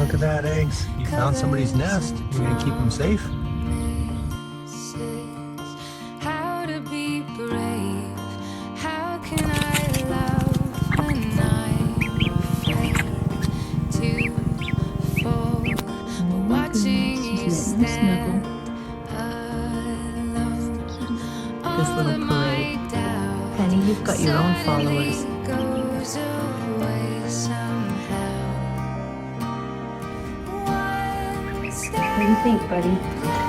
look at that, eggs. You found somebody's nest. You're gonna keep them safe? How to be brave? How can I love when I'm afraid to fall? But watching you stand alone, This all little of parade. my doubt Penny, you've got your own followers. suddenly goes away somehow. One What do you think, buddy?